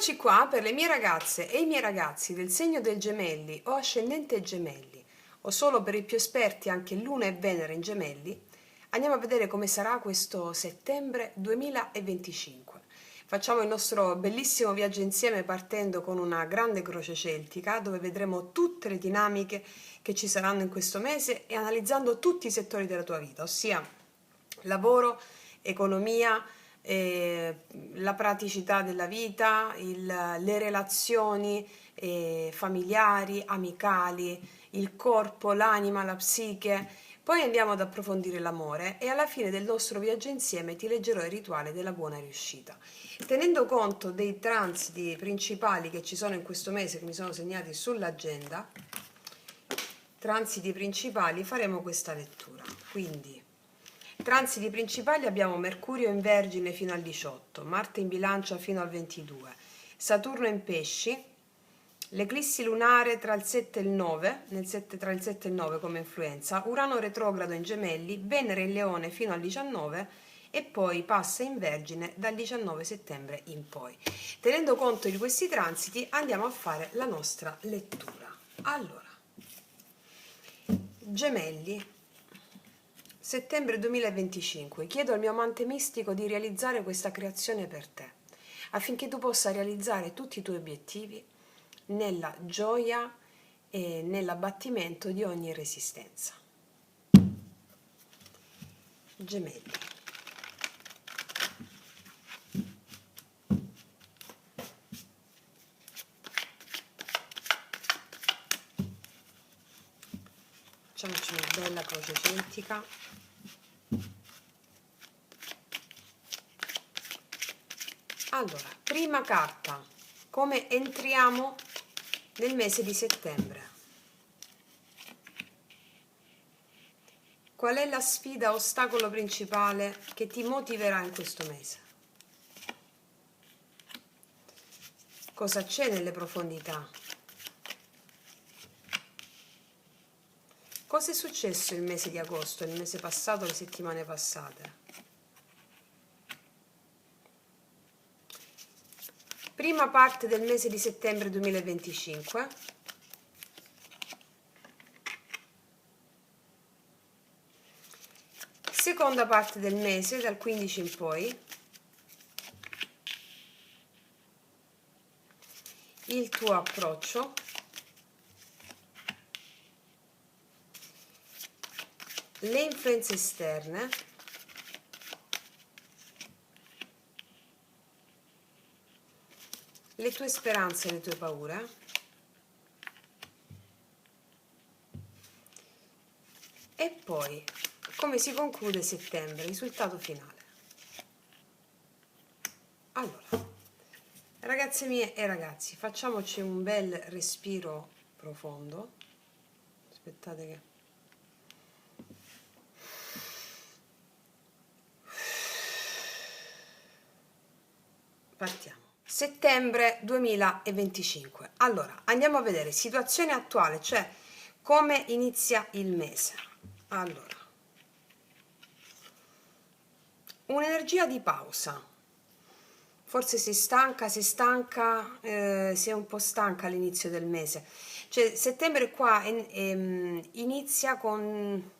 Eccoci qua per le mie ragazze e i miei ragazzi del segno del Gemelli o ascendente Gemelli, o solo per i più esperti anche Luna e Venere in Gemelli. Andiamo a vedere come sarà questo settembre 2025. Facciamo il nostro bellissimo viaggio insieme partendo con una grande croce celtica dove vedremo tutte le dinamiche che ci saranno in questo mese e analizzando tutti i settori della tua vita, ossia lavoro, economia, la praticità della vita, le relazioni familiari, amicali, il corpo, l'anima, la psiche. Poi andiamo ad approfondire l'amore e alla fine del nostro viaggio insieme ti leggerò il rituale della buona riuscita. Tenendo conto dei transiti principali che ci sono in questo mese, che mi sono segnati sull'agenda, transiti principali, faremo questa lettura. Quindi transiti principali abbiamo Mercurio in Vergine fino al 18, Marte in Bilancia fino al 22, Saturno in Pesci, l'eclissi lunare tra il 7 e il 9, tra il 7 e il 9 come influenza, Urano retrogrado in Gemelli, Venere in Leone fino al 19 e poi passa in Vergine dal 19 settembre in poi. Tenendo conto di questi transiti andiamo a fare la nostra lettura. Allora, Gemelli, settembre 2025. Chiedo al mio amante mistico di realizzare questa creazione per te, affinché tu possa realizzare tutti i tuoi obiettivi nella gioia e nell'abbattimento di ogni resistenza. Gemelli. Facciamoci una bella croce celtica. Allora, prima carta, come entriamo nel mese di settembre? Qual è la sfida, ostacolo principale che ti motiverà in questo mese? Cosa c'è nelle profondità? Cosa è successo il mese di agosto, il mese passato, le settimane passate? Prima parte del mese di settembre 2025. Seconda parte del mese, dal 15 in poi. Il tuo approccio. Le influenze esterne. Le tue speranze e le tue paure. E poi come si conclude settembre, risultato finale. Allora, ragazze mie e ragazzi, facciamoci un bel respiro profondo. Aspettate che... Partiamo. Settembre 2025. Allora, andiamo a vedere situazione attuale, cioè come inizia il mese. Allora, un'energia di pausa. Forse sei stanca, sei un po' stanca all'inizio del mese. Cioè, settembre qua inizia con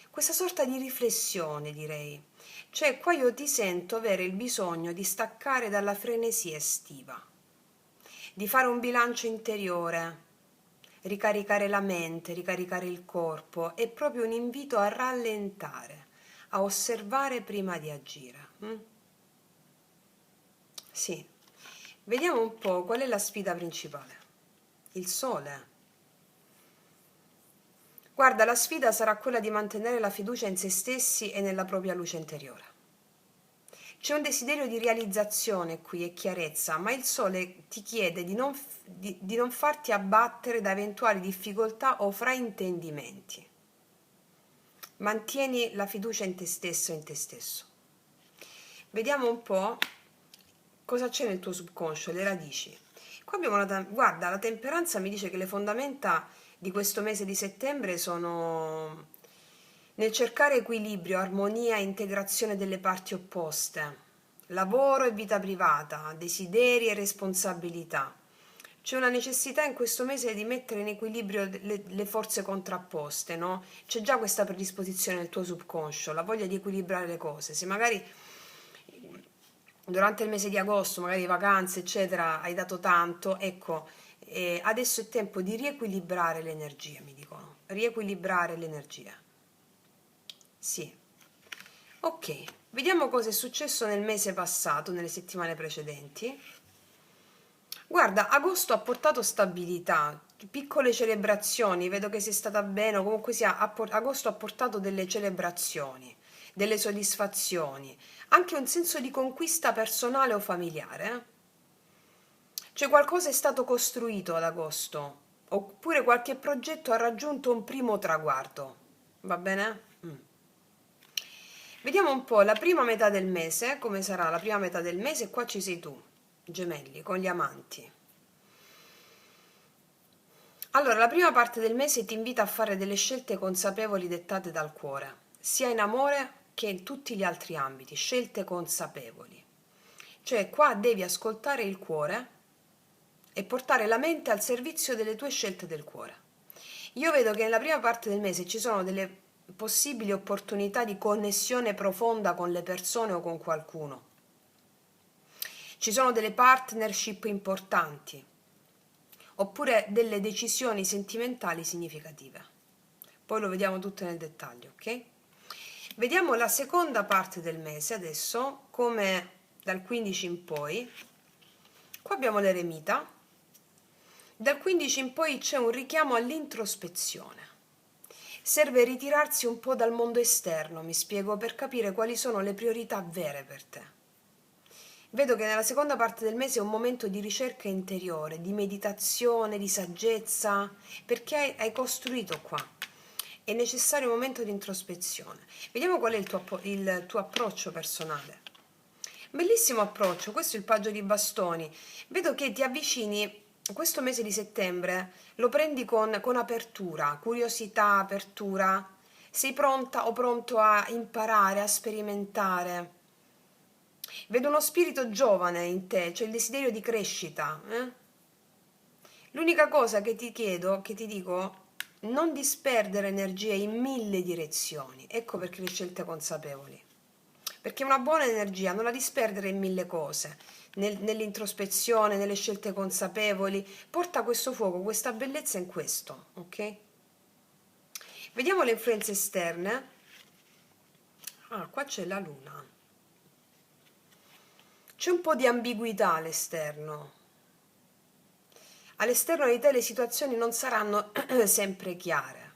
questa sorta di riflessione, direi. Cioè, qua io ti sento avere il bisogno di staccare dalla frenesia estiva, di fare un bilancio interiore, ricaricare la mente, ricaricare il corpo. È proprio un invito a rallentare, a osservare prima di agire. Sì, vediamo un po' qual è la sfida principale. Il sole. Guarda, la sfida sarà quella di mantenere la fiducia in se stessi e nella propria luce interiore. C'è un desiderio di realizzazione qui e chiarezza, ma il sole ti chiede di non farti abbattere da eventuali difficoltà o fraintendimenti. Mantieni la fiducia in te stesso e in te stesso. Vediamo un po' cosa c'è nel tuo subconscio, le radici. Qua abbiamo guarda, la temperanza mi dice che le fondamenta di questo mese di settembre sono nel cercare equilibrio, armonia e integrazione delle parti opposte. lavoro e vita privata, desideri e responsabilità. C'è una necessità in questo mese di mettere in equilibrio le forze contrapposte, no? C'è già questa predisposizione nel tuo subconscio, la voglia di equilibrare le cose. Se magari durante il mese di agosto, magari vacanze, eccetera, hai dato tanto, ecco, adesso è tempo di riequilibrare l'energia, mi dicono. Riequilibrare l'energia. Sì. Ok, vediamo cosa è successo nel mese passato, nelle settimane precedenti. Guarda, agosto ha portato stabilità, piccole celebrazioni, vedo che sei stata bene, o comunque sia, agosto ha portato delle celebrazioni, delle soddisfazioni, anche un senso di conquista personale o familiare. Cioè qualcosa è stato costruito ad agosto, oppure qualche progetto ha raggiunto un primo traguardo, va bene? Vediamo un po' la prima metà del mese, come sarà la prima metà del mese, qua ci sei tu, gemelli, con gli amanti. Allora, la prima parte del mese ti invita a fare delle scelte consapevoli dettate dal cuore, sia in amore che in tutti gli altri ambiti, scelte consapevoli. Cioè, qua devi ascoltare il cuore e portare la mente al servizio delle tue scelte del cuore. Io vedo che nella prima parte del mese ci sono delle possibili opportunità di connessione profonda con le persone o con qualcuno. Ci sono delle partnership importanti, oppure delle decisioni sentimentali significative. Poi lo vediamo tutto nel dettaglio, ok? Vediamo la seconda parte del mese adesso, come dal 15 in poi. Qua abbiamo l'eremita. Dal 15 in poi c'è un richiamo all'introspezione. Serve ritirarsi un po' dal mondo esterno, mi spiego, per capire quali sono le priorità vere per te. Vedo che nella seconda parte del mese è un momento di ricerca interiore, di meditazione, di saggezza, perché hai costruito qua. È necessario un momento di introspezione. Vediamo qual è il tuo approccio personale. Bellissimo approccio, questo è il paggio di bastoni. Vedo che ti avvicini, questo mese di settembre, lo prendi con apertura, curiosità, apertura. Sei pronta o pronto a imparare, a sperimentare. Vedo uno spirito giovane in te, cioè il desiderio di crescita. L'unica cosa che ti chiedo, che ti dico, non disperdere energie in mille direzioni. Ecco perché le scelte consapevoli. Perché una buona energia non la disperdere in mille cose, nell'introspezione, nelle scelte consapevoli. Porta questo fuoco, questa bellezza in questo, ok? Vediamo le influenze esterne. Ah, qua c'è la luna. C'è un po' di ambiguità all'esterno. All'esterno di te le situazioni non saranno sempre chiare.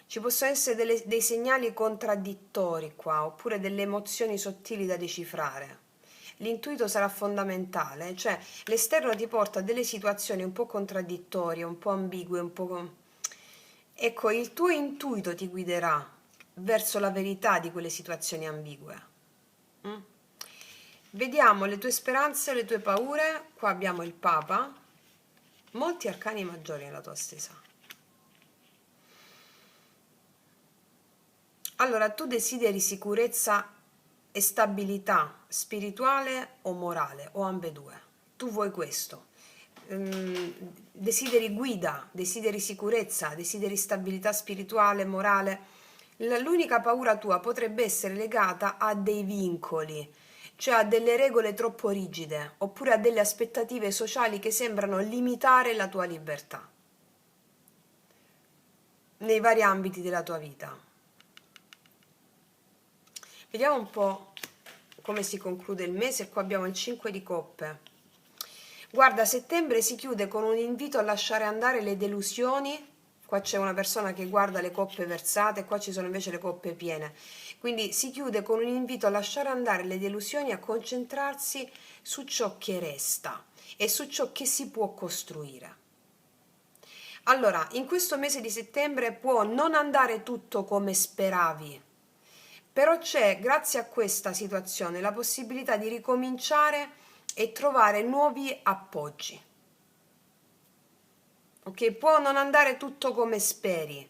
Ci possono essere dei segnali contraddittori qua, oppure delle emozioni sottili da decifrare. L'intuito sarà fondamentale, cioè l'esterno ti porta a delle situazioni un po' contraddittorie, un po' ambigue, un po'. Ecco, il tuo intuito ti guiderà verso la verità di quelle situazioni ambigue. Vediamo le tue speranze e le tue paure. Qua abbiamo il Papa, molti arcani maggiori nella tua stesa. Allora, tu desideri sicurezza e stabilità spirituale o morale, o ambedue. Tu vuoi questo. Desideri guida, desideri sicurezza, desideri stabilità spirituale, morale. L'unica paura tua potrebbe essere legata a dei vincoli, cioè a delle regole troppo rigide, oppure a delle aspettative sociali che sembrano limitare la tua libertà nei vari ambiti della tua vita. Vediamo un po' come si conclude il mese. Qua abbiamo il 5 di coppe. Guarda, settembre si chiude con un invito a lasciare andare le delusioni. Qua c'è una persona che guarda le coppe versate, qua ci sono invece le coppe piene. Quindi si chiude con un invito a lasciare andare le delusioni, a concentrarsi su ciò che resta e su ciò che si può costruire. Allora, in questo mese di settembre può non andare tutto come speravi, però c'è, grazie a questa situazione, la possibilità di ricominciare e trovare nuovi appoggi. Ok? Può non andare tutto come speri.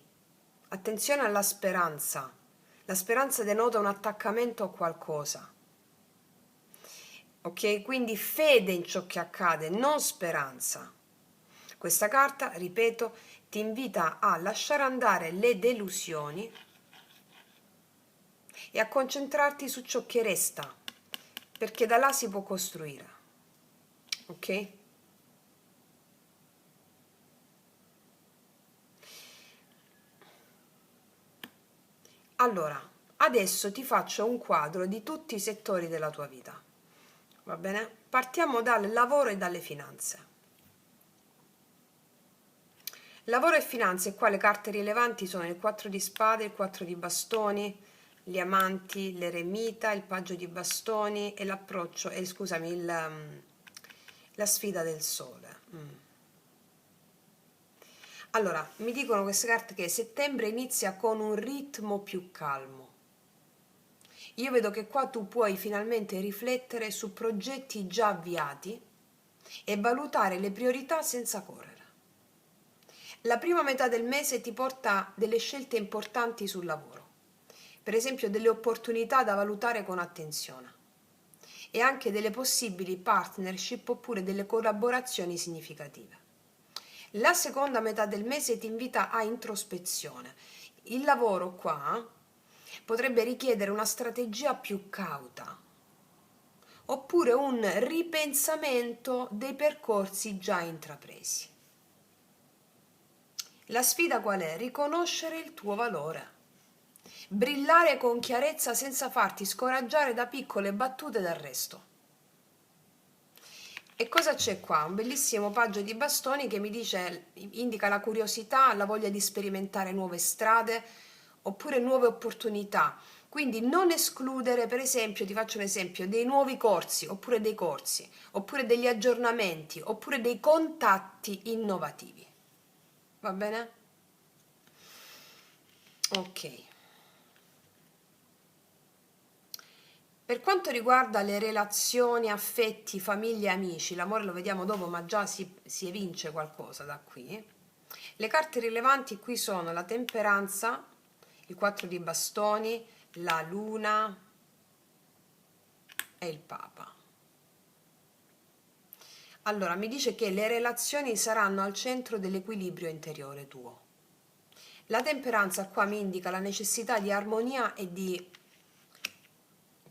Attenzione alla speranza. La speranza denota un attaccamento a qualcosa. ok? Quindi fede in ciò che accade, non speranza. Questa carta, ripeto, ti invita a lasciare andare le delusioni e a concentrarti su ciò che resta, perché da là si può costruire, ok? Allora, adesso ti faccio un quadro di tutti i settori della tua vita, va bene? Partiamo dal lavoro e dalle finanze. Lavoro e finanze, qua le carte rilevanti sono il 4 di spade, il 4 di bastoni, gli amanti, l'eremita, il paggio di bastoni e l'approccio, scusami, la sfida del sole. Allora, mi dicono queste carte che settembre inizia con un ritmo più calmo. Io vedo che qua tu puoi finalmente riflettere su progetti già avviati e valutare le priorità senza correre. La prima metà del mese ti porta delle scelte importanti sul lavoro, per esempio delle opportunità da valutare con attenzione e anche delle possibili partnership oppure delle collaborazioni significative. La seconda metà del mese ti invita a introspezione. Il lavoro qua potrebbe richiedere una strategia più cauta oppure un ripensamento dei percorsi già intrapresi. La sfida qual è? Riconoscere il tuo valore. Brillare con chiarezza senza farti scoraggiare da piccole battute d'arresto. E cosa c'è qua? Un bellissimo paggio di bastoni che mi dice, indica la curiosità, la voglia di sperimentare nuove strade oppure nuove opportunità. Quindi non escludere, per esempio, ti faccio un esempio, dei nuovi corsi, oppure dei corsi, oppure degli aggiornamenti, oppure dei contatti innovativi. Va bene? Ok. Per quanto riguarda le relazioni, affetti, famiglie e amici, l'amore lo vediamo dopo, ma già si evince qualcosa da qui. Le carte rilevanti qui sono la temperanza, il 4 di bastoni, la luna e il papa. Allora, mi dice che le relazioni saranno al centro dell'equilibrio interiore tuo. La temperanza qua mi indica la necessità di armonia e di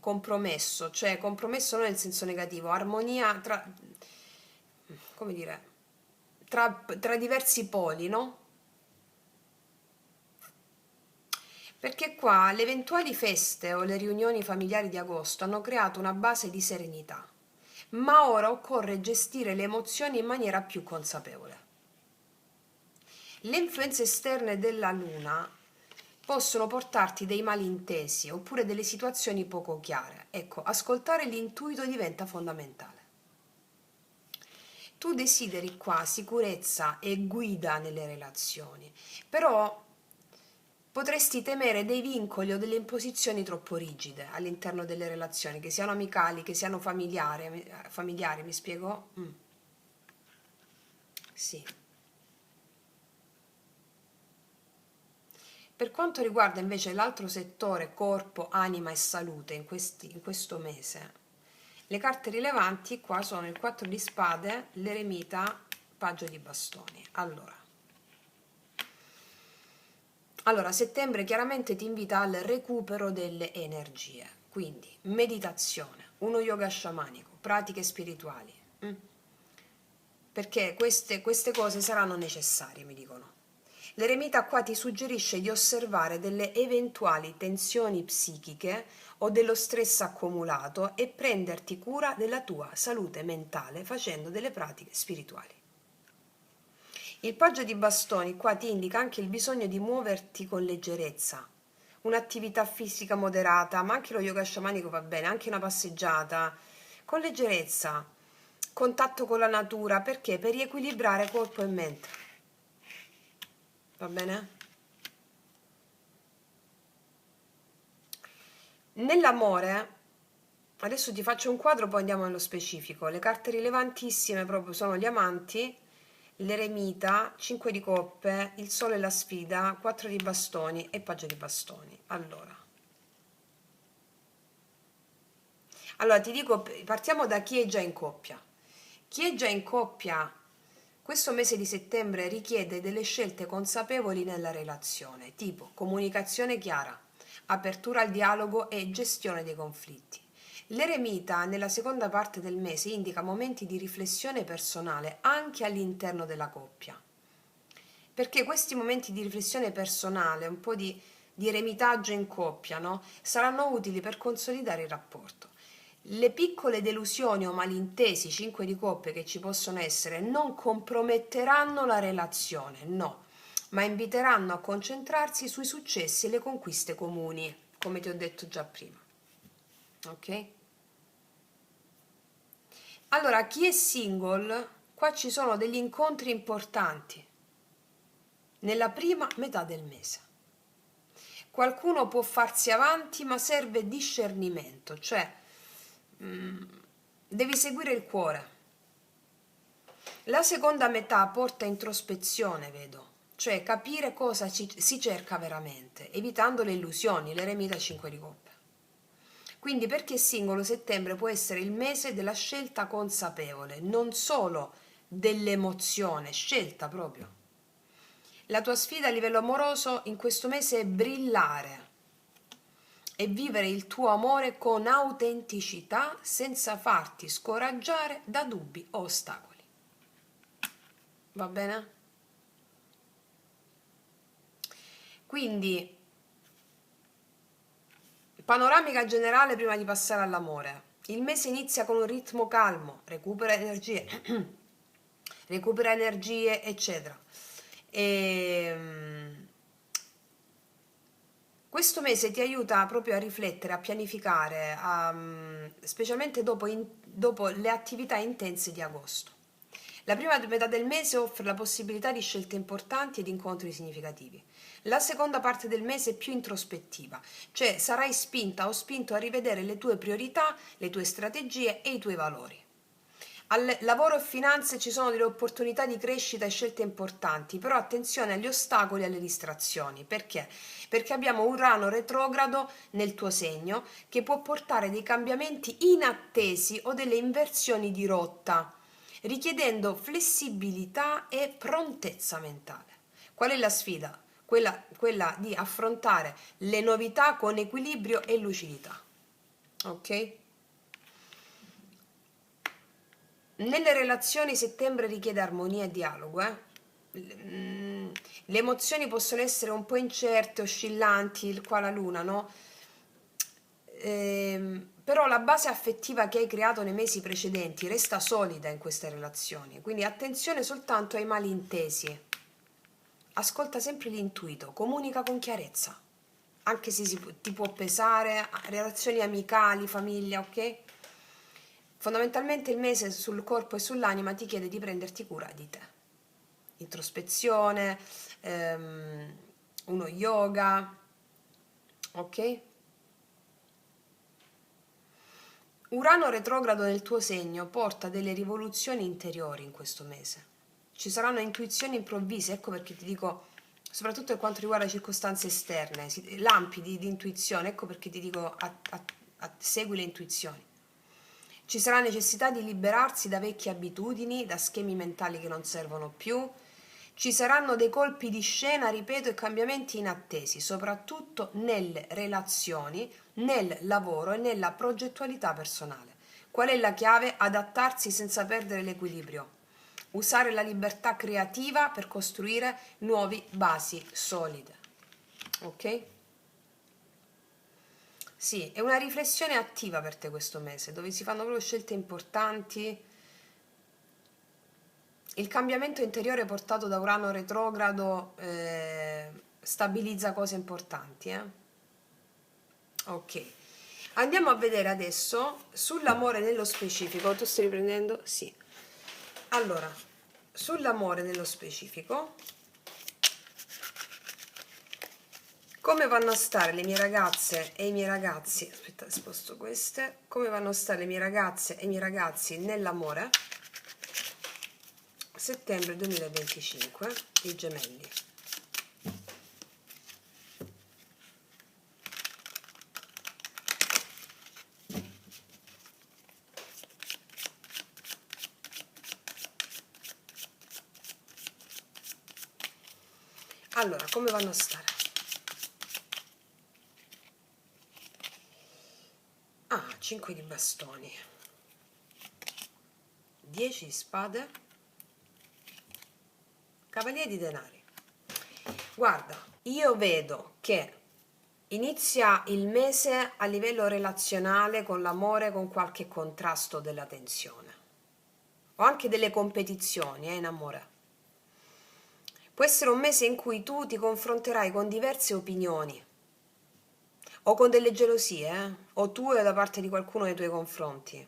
compromesso, cioè compromesso non nel senso negativo, armonia tra, come dire, tra diversi poli, no? Perché qua le eventuali feste o le riunioni familiari di agosto hanno creato una base di serenità, ma ora occorre gestire le emozioni in maniera più consapevole. Le influenze esterne della luna possono portarti dei malintesi oppure delle situazioni poco chiare. Ecco, ascoltare l'intuito diventa fondamentale. Tu desideri qua sicurezza e guida nelle relazioni, però potresti temere dei vincoli o delle imposizioni troppo rigide all'interno delle relazioni, che siano amicali, che siano familiari, mi spiego? Sì. Per quanto riguarda invece l'altro settore, corpo, anima e salute, in questo mese, le carte rilevanti qua sono il 4 di spade, l'eremita, paggio di bastoni. Allora, settembre chiaramente ti invita al recupero delle energie, quindi meditazione, uno yoga sciamanico, pratiche spirituali, perché queste cose saranno necessarie, mi dicono. L'eremita qua ti suggerisce di osservare delle eventuali tensioni psichiche o dello stress accumulato e prenderti cura della tua salute mentale facendo delle pratiche spirituali. Il paggio di bastoni qua ti indica anche il bisogno di muoverti con leggerezza, un'attività fisica moderata, ma anche lo yoga sciamanico va bene, anche una passeggiata, con leggerezza, contatto con la natura, perché? Per riequilibrare corpo e mente. Va bene? Nell'amore, adesso ti faccio un quadro, poi andiamo nello specifico. Le carte rilevantissime proprio sono gli amanti, l'eremita, 5 di coppe, il sole e la sfida, 4 di bastoni e paggio di bastoni. Allora, Allora ti dico, partiamo da chi è già in coppia. Chi è già in coppia, questo mese di settembre richiede delle scelte consapevoli nella relazione, tipo comunicazione chiara, apertura al dialogo e gestione dei conflitti. L'eremita nella seconda parte del mese indica momenti di riflessione personale anche all'interno della coppia, perché questi momenti di riflessione personale, un po' di eremitaggio in coppia, no? Saranno utili per consolidare il rapporto. Le piccole delusioni o malintesi, 5 di coppie, che ci possono essere, non comprometteranno la relazione, no, ma inviteranno a concentrarsi sui successi e le conquiste comuni, come ti ho detto già prima. Ok? Allora, chi è single, qua ci sono degli incontri importanti nella prima metà del mese. Qualcuno può farsi avanti, ma serve discernimento, cioè devi seguire il cuore. La seconda metà porta introspezione, vedo, cioè capire cosa si cerca veramente, evitando le illusioni, l'eremita 5 di coppe. Quindi per chi è singolo, settembre può essere il mese della scelta consapevole, non solo dell'emozione, scelta proprio. La tua sfida a livello amoroso in questo mese è brillare e vivere il tuo amore con autenticità senza farti scoraggiare da dubbi o ostacoli. Va bene? Quindi, panoramica generale prima di passare all'amore. Il mese inizia con un ritmo calmo, recupera energie, eccetera. E, questo mese ti aiuta proprio a riflettere, a pianificare, specialmente dopo le attività intense di agosto. La prima metà del mese offre la possibilità di scelte importanti e di incontri significativi. La seconda parte del mese è più introspettiva, cioè sarai spinta o spinto a rivedere le tue priorità, le tue strategie e i tuoi valori. Al lavoro e finanze ci sono delle opportunità di crescita e scelte importanti, però attenzione agli ostacoli e alle distrazioni. Perché? Perché abbiamo Urano retrogrado nel tuo segno che può portare dei cambiamenti inattesi o delle inversioni di rotta, richiedendo flessibilità e prontezza mentale. Qual è la sfida? Quella di affrontare le novità con equilibrio e lucidità. Ok? Nelle relazioni settembre richiede armonia e dialogo, Le emozioni possono essere un po' incerte, oscillanti, qua la luna, no? Però la base affettiva che hai creato nei mesi precedenti resta solida in queste relazioni, quindi attenzione soltanto ai malintesi. Ascolta sempre l'intuito, comunica con chiarezza, anche se ti può pesare, relazioni amicali, famiglia, ok? Fondamentalmente il mese sul corpo e sull'anima ti chiede di prenderti cura di te. Introspezione, uno yoga, ok? Urano retrogrado nel tuo segno porta delle rivoluzioni interiori in questo mese. Ci saranno intuizioni improvvise, ecco perché ti dico, soprattutto per quanto riguarda le circostanze esterne, lampi di intuizione, ecco perché ti dico segui le intuizioni. Ci sarà necessità di liberarsi da vecchie abitudini, da schemi mentali che non servono più. Ci saranno dei colpi di scena, ripeto, e cambiamenti inattesi, soprattutto nelle relazioni, nel lavoro e nella progettualità personale. Qual è la chiave? Adattarsi senza perdere l'equilibrio. Usare la libertà creativa per costruire nuove basi solide. Ok? Sì, è una riflessione attiva per te questo mese, dove si fanno proprio scelte importanti. Il cambiamento interiore portato da Urano retrogrado stabilizza cose importanti. Ok, andiamo a vedere adesso sull'amore nello specifico. Tu stai riprendendo? Sì. Allora, sull'amore nello specifico, come vanno a stare le mie ragazze e i miei ragazzi? Aspetta, sposto queste. Come vanno a stare le mie ragazze e i miei ragazzi nell'amore? Settembre 2025, i gemelli. Allora, come vanno a stare? Ah, 5 di bastoni, 10 di spade, cavaliere di denari. Guarda, io vedo che inizia il mese a livello relazionale con l'amore, con qualche contrasto della tensione o anche delle competizioni, in amore. Può essere un mese in cui tu ti confronterai con diverse opinioni o con delle gelosie, o tue da parte di qualcuno nei tuoi confronti,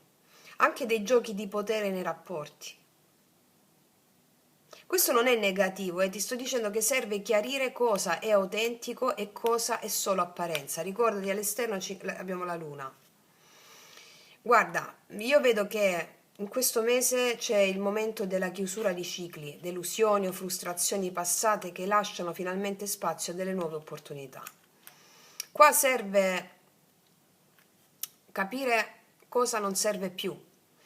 anche dei giochi di potere nei rapporti. Questo non è negativo, ti sto dicendo che serve chiarire cosa è autentico e cosa è solo apparenza. Ricordati, all'esterno abbiamo la luna. Guarda, io vedo che in questo mese c'è il momento della chiusura di cicli, delusioni o frustrazioni passate che lasciano finalmente spazio a delle nuove opportunità. Qua serve capire cosa non serve più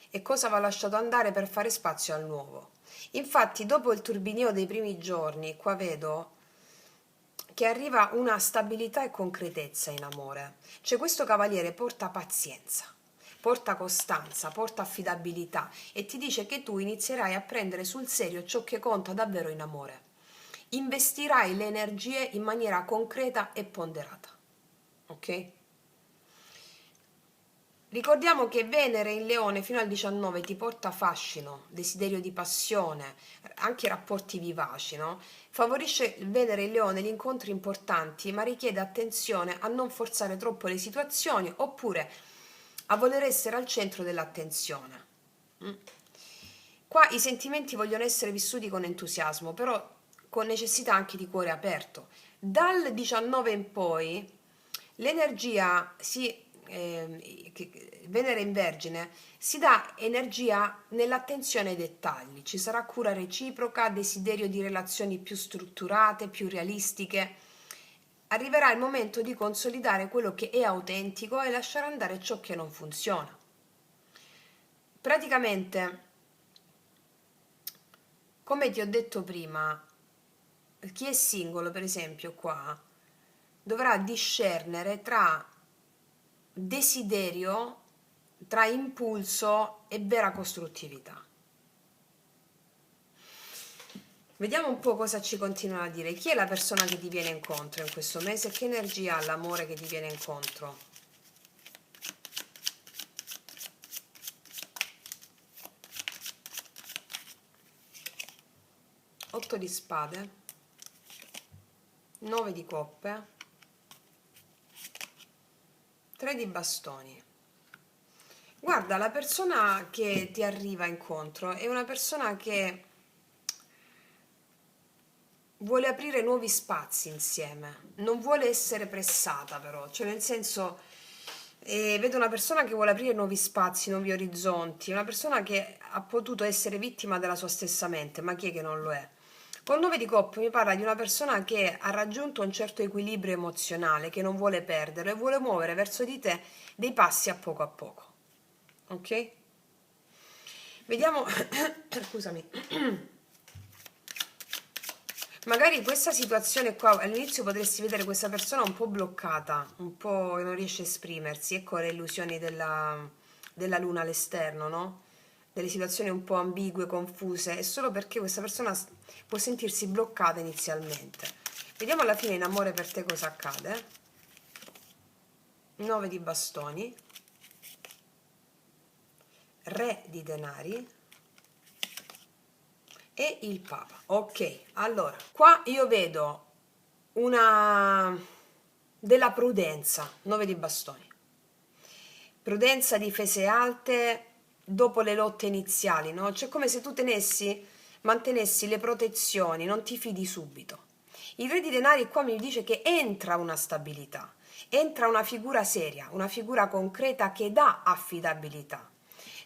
e cosa va lasciato andare per fare spazio al nuovo. Infatti, dopo il turbinio dei primi giorni, qua vedo che arriva una stabilità e concretezza in amore. Cioè, questo cavaliere porta pazienza, porta costanza, porta affidabilità e ti dice che tu inizierai a prendere sul serio ciò che conta davvero in amore. Investirai le energie in maniera concreta e ponderata. Ok? Ricordiamo che Venere in Leone fino al 19 ti porta fascino, desiderio di passione, anche rapporti vivaci, no? Favorisce Venere in Leone gli incontri importanti, ma richiede attenzione a non forzare troppo le situazioni oppure a voler essere al centro dell'attenzione. Qua i sentimenti vogliono essere vissuti con entusiasmo, però con necessità anche di cuore aperto. Dal 19 in poi l'energia Venere in Vergine si dà energia nell'attenzione ai dettagli, ci sarà cura reciproca, desiderio di relazioni più strutturate, più realistiche. Arriverà il momento di consolidare quello che è autentico e lasciare andare ciò che non funziona. Praticamente, come ti ho detto prima, chi è singolo, per esempio, qua dovrà discernere tra desiderio, tra impulso e vera costruttività. Vediamo un po' cosa ci continuano a dire. Chi è la persona che ti viene incontro in questo mese? Che energia ha l'amore che ti viene incontro? Otto di spade, 9 di coppe, 3 di bastoni. Guarda, la persona che ti arriva incontro è una persona che vuole aprire nuovi spazi insieme, non vuole essere pressata però, cioè nel senso, vedo una persona che vuole aprire nuovi spazi, nuovi orizzonti, una persona che ha potuto essere vittima della sua stessa mente, ma chi è che non lo è? Col 9 di coppe mi parla di una persona che ha raggiunto un certo equilibrio emozionale, che non vuole perderlo e vuole muovere verso di te dei passi a poco, ok? Vediamo, scusami. Magari questa situazione qua, all'inizio potresti vedere questa persona un po' bloccata, un po' che non riesce a esprimersi, ecco le illusioni della luna all'esterno, no? Delle situazioni un po' ambigue, confuse, è solo perché questa persona può sentirsi bloccata inizialmente. Vediamo alla fine in amore per te cosa accade. 9 di bastoni, re di denari e il papa. Ok, allora qua io vedo una della prudenza, 9 di bastoni, prudenza, difese alte dopo le lotte iniziali, no? Cioè come se tu mantenessi le protezioni, non ti fidi subito. Il re di denari qua mi dice che entra una stabilità, entra una figura seria, una figura concreta che dà affidabilità.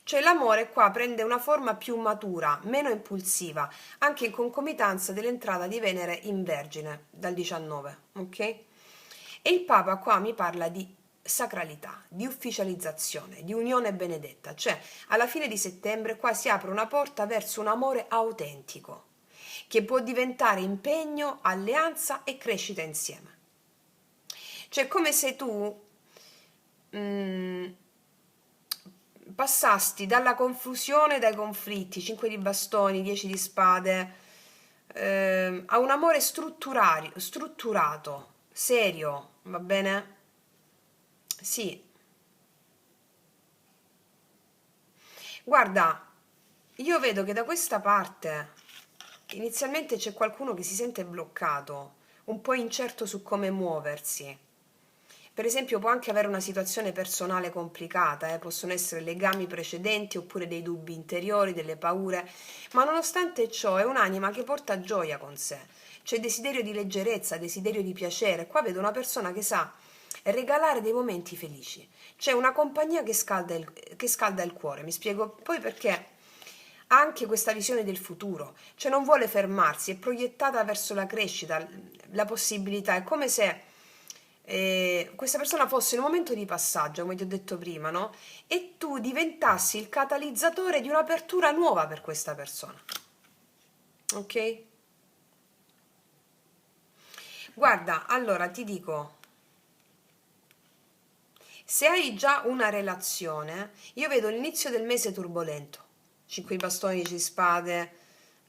Cioè l'amore qua prende una forma più matura, meno impulsiva, anche in concomitanza dell'entrata di Venere in Vergine dal 19, ok? E il Papa qua mi parla di sacralità, di ufficializzazione, di unione benedetta, cioè alla fine di settembre qua si apre una porta verso un amore autentico, che può diventare impegno, alleanza e crescita insieme. Cioè, come se tu passasti dalla confusione, dai conflitti, 5 di bastoni, 10 di spade, a un amore strutturato, serio, va bene? Sì. Guarda, io vedo che da questa parte inizialmente c'è qualcuno che si sente bloccato, un po' incerto su come muoversi. Per esempio, può anche avere una situazione personale complicata, possono essere legami precedenti oppure dei dubbi interiori, delle paure, ma nonostante ciò è un'anima che porta gioia con sé. C'è desiderio di leggerezza, desiderio di piacere. Qua vedo una persona che sa regalare dei momenti felici. C'è una compagnia che scalda il cuore, mi spiego poi perché ha anche questa visione del futuro, cioè non vuole fermarsi, è proiettata verso la crescita, la possibilità, è come se questa persona fosse in un momento di passaggio, come ti ho detto prima, no? E tu diventassi il catalizzatore di un'apertura nuova per questa persona. Ok? Guarda, allora ti dico, se hai già una relazione, io vedo l'inizio del mese turbolento. 5 bastoni, 10 spade,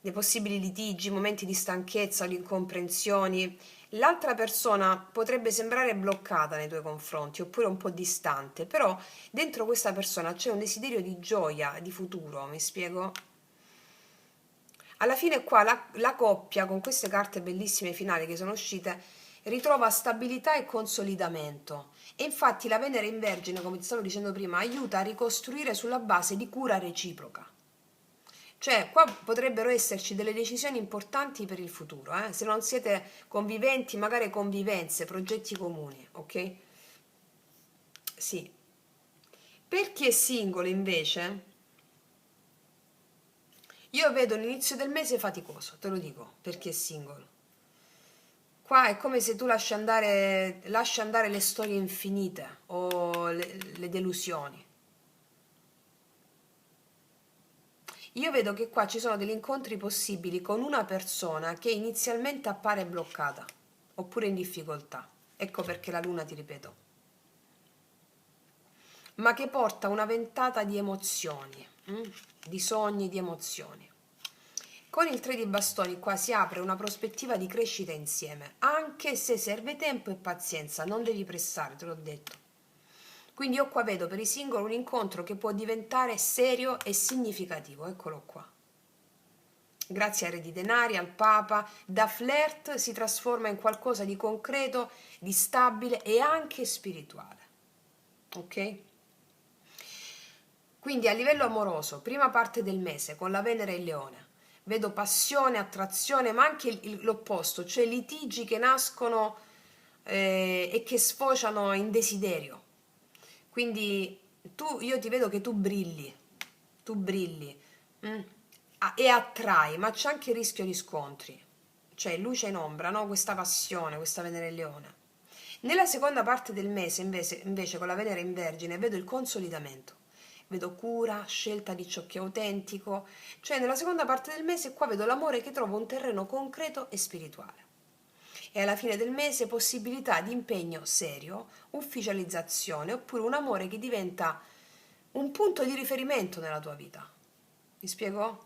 dei possibili litigi, momenti di stanchezza o di incomprensioni. L'altra persona potrebbe sembrare bloccata nei tuoi confronti oppure un po' distante, però dentro questa persona c'è un desiderio di gioia, di futuro, mi spiego? Alla fine qua la coppia, con queste carte bellissime finali che sono uscite, ritrova stabilità e consolidamento. E infatti la Venere in Vergine, come ti stavo dicendo prima, aiuta a ricostruire sulla base di cura reciproca. Cioè, qua potrebbero esserci delle decisioni importanti per il futuro, eh? Se non siete conviventi, magari convivenze, progetti comuni, ok? Sì. Per chi è singolo, invece, io vedo l'inizio del mese faticoso, te lo dico, per chi è singolo. Qua è come se tu lasci andare le storie infinite o le delusioni. Io vedo che qua ci sono degli incontri possibili con una persona che inizialmente appare bloccata oppure in difficoltà. Ecco perché la luna, ti ripeto, ma che porta una ventata di emozioni, di sogni, di emozioni. Con il 3 di bastoni qua si apre una prospettiva di crescita insieme, anche se serve tempo e pazienza, non devi pressare, te l'ho detto. Quindi io qua vedo per i singoli un incontro che può diventare serio e significativo, eccolo qua. Grazie ai re di denari, al Papa, da flirt si trasforma in qualcosa di concreto, di stabile e anche spirituale. Ok? Quindi a livello amoroso, prima parte del mese con la Venere e il Leone, vedo passione, attrazione, ma anche l'opposto, cioè litigi che nascono e che sfociano in desiderio. Quindi io ti vedo che tu brilli mm, e attrai, ma c'è anche il rischio di scontri, cioè luce in ombra, no? Questa passione, questa Venere e Leone. Nella seconda parte del mese, invece, con la Venere in Vergine, vedo il consolidamento. Vedo cura, scelta di ciò che è autentico, cioè nella seconda parte del mese qua vedo l'amore che trova un terreno concreto e spirituale. E alla fine del mese possibilità di impegno serio, ufficializzazione oppure un amore che diventa un punto di riferimento nella tua vita. Mi spiego?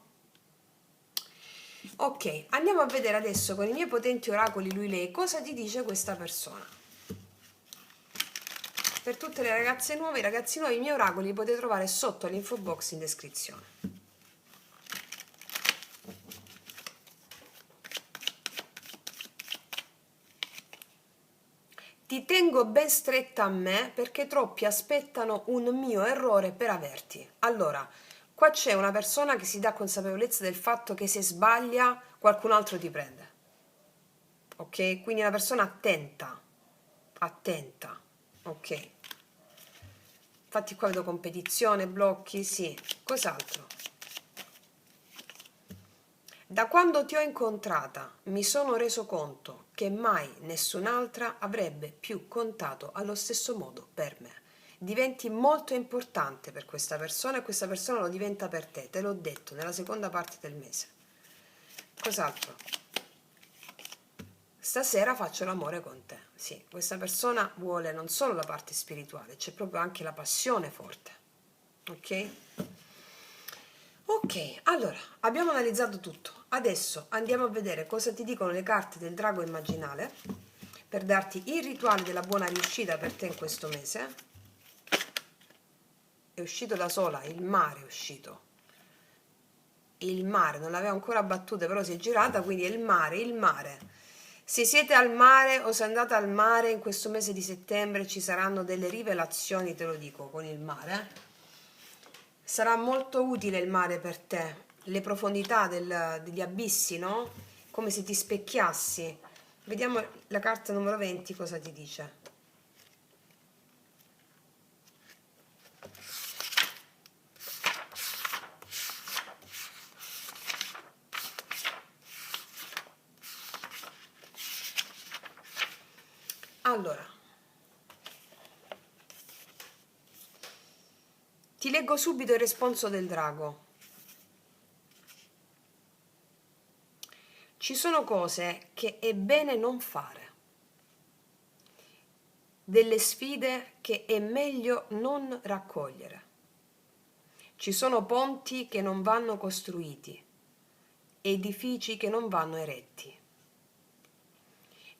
Ok, andiamo a vedere adesso con i miei potenti oracoli lui-lei cosa ti dice questa persona. Per tutte le ragazze nuove e i ragazzi nuovi, i miei oracoli li potete trovare sotto l'info box in descrizione. Ti tengo ben stretta a me perché troppi aspettano un mio errore per averti. Allora, qua c'è una persona che si dà consapevolezza del fatto che se sbaglia qualcun altro ti prende. Ok? Quindi una persona attenta, attenta. Ok. Infatti qua vedo competizione, blocchi, sì. Cos'altro? Da quando ti ho incontrata mi sono reso conto che mai nessun'altra avrebbe più contato allo stesso modo per me. Diventi molto importante per questa persona e questa persona lo diventa per te, te l'ho detto nella seconda parte del mese. Cos'altro? Stasera faccio l'amore con te. Sì, questa persona vuole non solo la parte spirituale, c'è proprio anche la passione forte. Ok? Ok, allora, abbiamo analizzato tutto. Adesso andiamo a vedere cosa ti dicono le carte del drago immaginale per darti il rituale della buona riuscita per te in questo mese. È uscito da sola, il mare è uscito. Il mare, non l'aveva ancora battuta, però si è girata, quindi è il mare, il mare. Se siete al mare o se andate al mare in questo mese di settembre ci saranno delle rivelazioni, te lo dico, con il mare. Sarà molto utile il mare per te, le profondità degli abissi, no? Come se ti specchiassi. Vediamo la carta numero 20 cosa ti dice. Allora, ti leggo subito il responso del drago. Ci sono cose che è bene non fare, delle sfide che è meglio non raccogliere. Ci sono ponti che non vanno costruiti, edifici che non vanno eretti.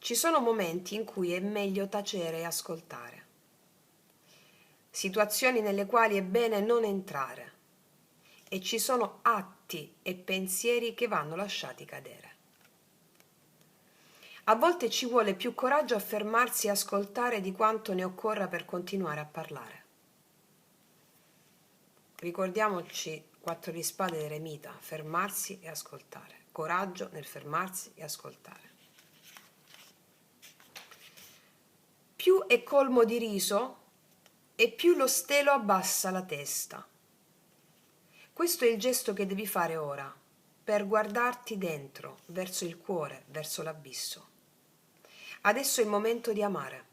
Ci sono momenti in cui è meglio tacere e ascoltare, situazioni nelle quali è bene non entrare e ci sono atti e pensieri che vanno lasciati cadere. A volte ci vuole più coraggio a fermarsi e ascoltare di quanto ne occorra per continuare a parlare. Ricordiamoci 4 di spade ed eremita, fermarsi e ascoltare. Coraggio nel fermarsi e ascoltare. Più è colmo di riso e più lo stelo abbassa la testa. Questo è il gesto che devi fare ora, per guardarti dentro, verso il cuore, verso l'abisso. Adesso è il momento di amare.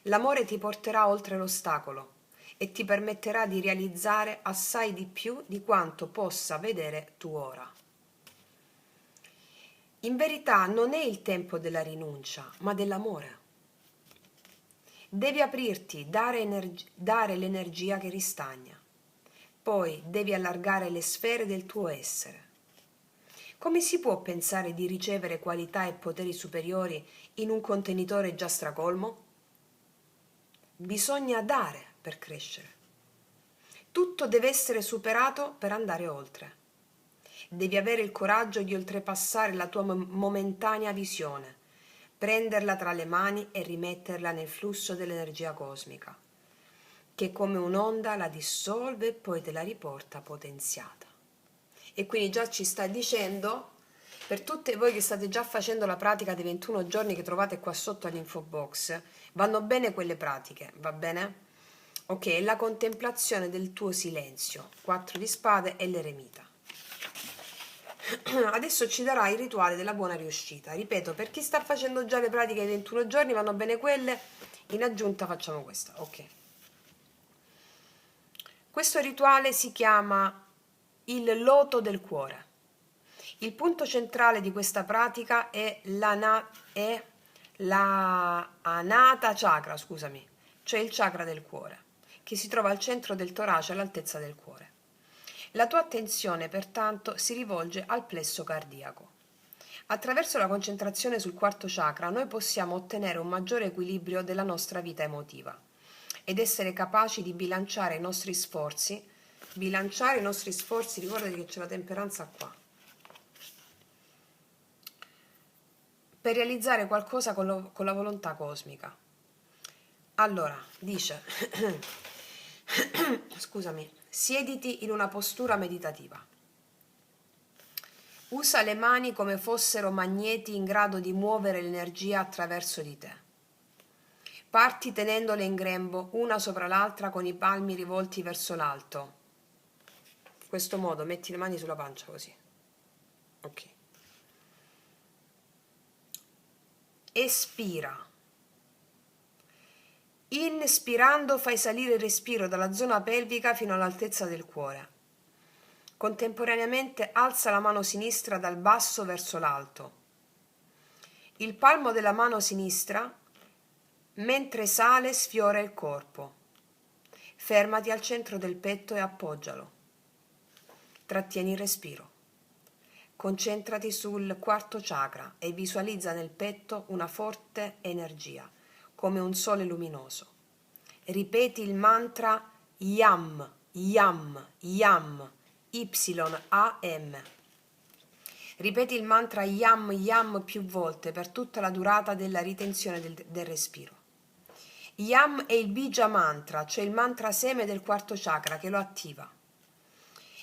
L'amore ti porterà oltre l'ostacolo e ti permetterà di realizzare assai di più di quanto possa vedere tu ora. In verità non è il tempo della rinuncia, ma dell'amore. Devi aprirti, dare l'energia che ristagna. Poi devi allargare le sfere del tuo essere. Come si può pensare di ricevere qualità e poteri superiori in un contenitore già stracolmo? Bisogna dare per crescere. Tutto deve essere superato per andare oltre. Devi avere il coraggio di oltrepassare la tua momentanea visione, prenderla tra le mani e rimetterla nel flusso dell'energia cosmica, che come un'onda la dissolve e poi te la riporta potenziata. E quindi già ci sta dicendo, per tutte voi che state già facendo la pratica dei 21 giorni che trovate qua sotto all'info box, vanno bene quelle pratiche, va bene? Ok, la contemplazione del tuo silenzio, 4 di spade e l'eremita. Adesso ci darà il rituale della buona riuscita. Ripeto, per chi sta facendo già le pratiche dei 21 giorni vanno bene quelle, in aggiunta facciamo questa, ok. Questo rituale si chiama il loto del cuore. Il punto centrale di questa pratica è la Anahata Chakra, scusami, cioè il chakra del cuore, che si trova al centro del torace all'altezza del cuore. La tua attenzione, pertanto, si rivolge al plesso cardiaco. Attraverso la concentrazione sul quarto chakra noi possiamo ottenere un maggiore equilibrio della nostra vita emotiva ed essere capaci di bilanciare i nostri sforzi. Bilanciare i nostri sforzi, ricordati che c'è la temperanza qua, per realizzare qualcosa con la volontà cosmica. Allora, dice, scusami, siediti in una postura meditativa. Usa le mani come fossero magneti in grado di muovere l'energia attraverso di te. Parti tenendole in grembo una sopra l'altra con i palmi rivolti verso l'alto. In questo modo metti le mani sulla pancia così. Ok. Espira. Inspirando fai salire il respiro dalla zona pelvica fino all'altezza del cuore. Contemporaneamente alza la mano sinistra dal basso verso l'alto. Il palmo della mano sinistra, mentre sale, sfiora il corpo. Fermati al centro del petto e appoggialo. Trattieni il respiro. Concentrati sul quarto chakra e visualizza nel petto una forte energia, come un sole luminoso. Ripeti il mantra YAM, YAM, YAM, YAM. Ripeti il mantra YAM, YAM più volte per tutta la durata della ritenzione del respiro. YAM è il bija mantra, cioè il mantra seme del quarto chakra che lo attiva.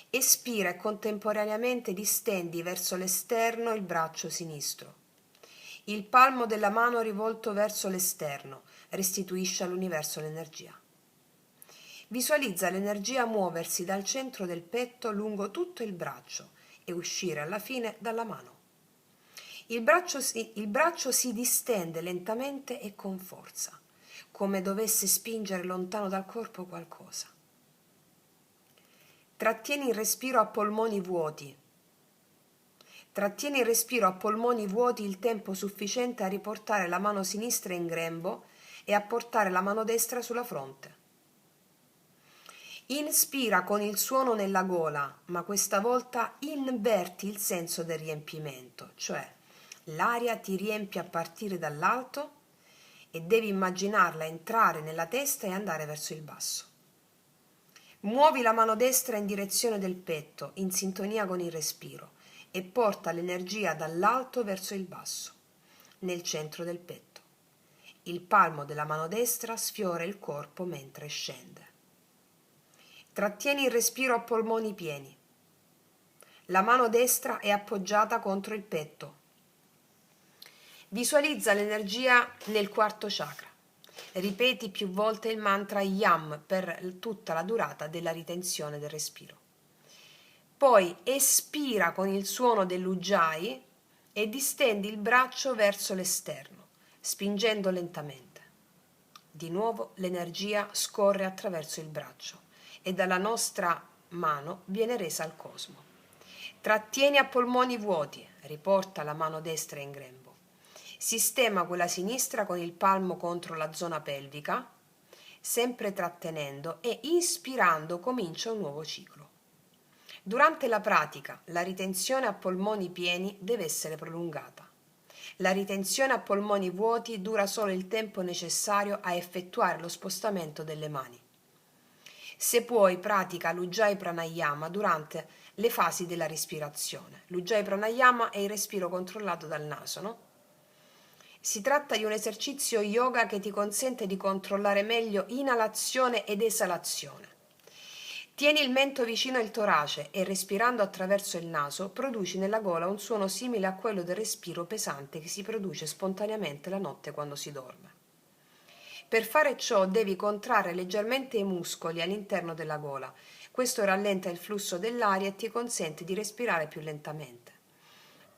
Espira e contemporaneamente distendi verso l'esterno il braccio sinistro. Il palmo della mano rivolto verso l'esterno restituisce all'universo l'energia. Visualizza l'energia muoversi dal centro del petto lungo tutto il braccio e uscire alla fine dalla mano. Il braccio si distende lentamente e con forza, come dovesse spingere lontano dal corpo qualcosa. Trattieni il respiro a polmoni vuoti. Trattieni il respiro a polmoni vuoti il tempo sufficiente a riportare la mano sinistra in grembo e a portare la mano destra sulla fronte. Inspira con il suono nella gola, ma questa volta inverti il senso del riempimento, cioè l'aria ti riempie a partire dall'alto e devi immaginarla entrare nella testa e andare verso il basso. Muovi la mano destra in direzione del petto, in sintonia con il respiro, e porta l'energia dall'alto verso il basso, nel centro del petto. Il palmo della mano destra sfiora il corpo mentre scende. Trattieni il respiro a polmoni pieni. La mano destra è appoggiata contro il petto. Visualizza l'energia nel quarto chakra. Ripeti più volte il mantra YAM per tutta la durata della ritenzione del respiro. Poi espira con il suono dell'Ujjayi e distendi il braccio verso l'esterno, spingendo lentamente. Di nuovo l'energia scorre attraverso il braccio e dalla nostra mano viene resa al cosmo. Trattieni a polmoni vuoti, riporta la mano destra in grembo. Sistema quella sinistra con il palmo contro la zona pelvica, sempre trattenendo e ispirando comincia un nuovo ciclo. Durante la pratica, la ritenzione a polmoni pieni deve essere prolungata. La ritenzione a polmoni vuoti dura solo il tempo necessario a effettuare lo spostamento delle mani. Se puoi, pratica l'Ujjayi Pranayama durante le fasi della respirazione. L'Ujjayi Pranayama è il respiro controllato dal naso, no? Si tratta di un esercizio yoga che ti consente di controllare meglio inalazione ed esalazione. Tieni il mento vicino al torace e respirando attraverso il naso produci nella gola un suono simile a quello del respiro pesante che si produce spontaneamente la notte quando si dorme. Per fare ciò devi contrarre leggermente i muscoli all'interno della gola. Questo rallenta il flusso dell'aria e ti consente di respirare più lentamente.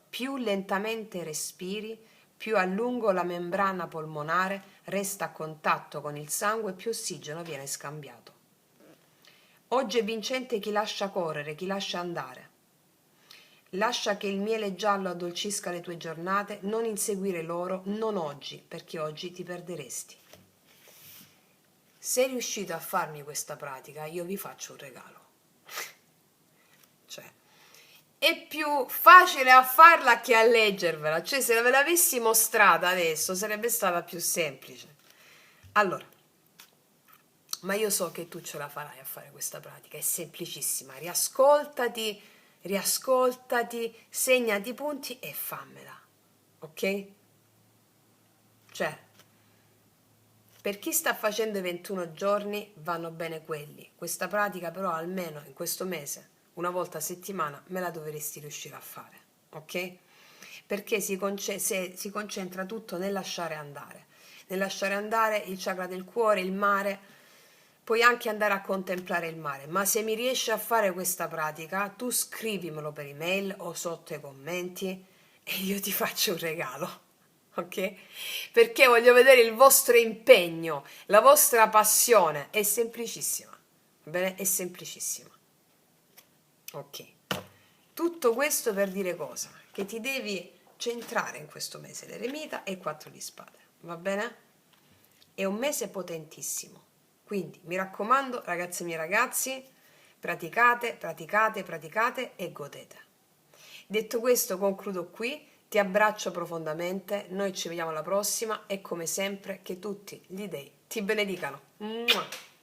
Più lentamente respiri, più a lungo la membrana polmonare resta a contatto con il sangue e più ossigeno viene scambiato. Oggi è vincente chi lascia correre, chi lascia andare. Lascia che il miele giallo addolcisca le tue giornate, non inseguire loro, non oggi, perché oggi ti perderesti. Se riuscite a farmi questa pratica, io vi faccio un regalo. Cioè, è più facile a farla che a leggervela. Cioè, se ve l'avessi mostrata adesso, sarebbe stata più semplice. Allora, ma io so che tu ce la farai a fare questa pratica, è semplicissima. Riascoltati, segnati i punti e fammela. Ok? Cioè, per chi sta facendo i 21 giorni vanno bene quelli. Questa pratica però almeno in questo mese, una volta a settimana, me la dovresti riuscire a fare, ok? Perché si concentra tutto nel lasciare andare il chakra del cuore, il mare. Puoi anche andare a contemplare il mare, ma se mi riesci a fare questa pratica, tu scrivimelo per email o sotto i commenti e io ti faccio un regalo. Ok? Perché voglio vedere il vostro impegno, la vostra passione. È semplicissima. Va bene? È semplicissima. Ok. Tutto questo per dire cosa? Che ti devi centrare in questo mese, l'eremita e il 4 di spade, va bene? È un mese potentissimo, quindi mi raccomando, ragazze e miei ragazzi, praticate, praticate, praticate e godete. Detto questo, concludo qui, ti abbraccio profondamente, noi ci vediamo alla prossima e come sempre che tutti gli dei ti benedicano. Mua!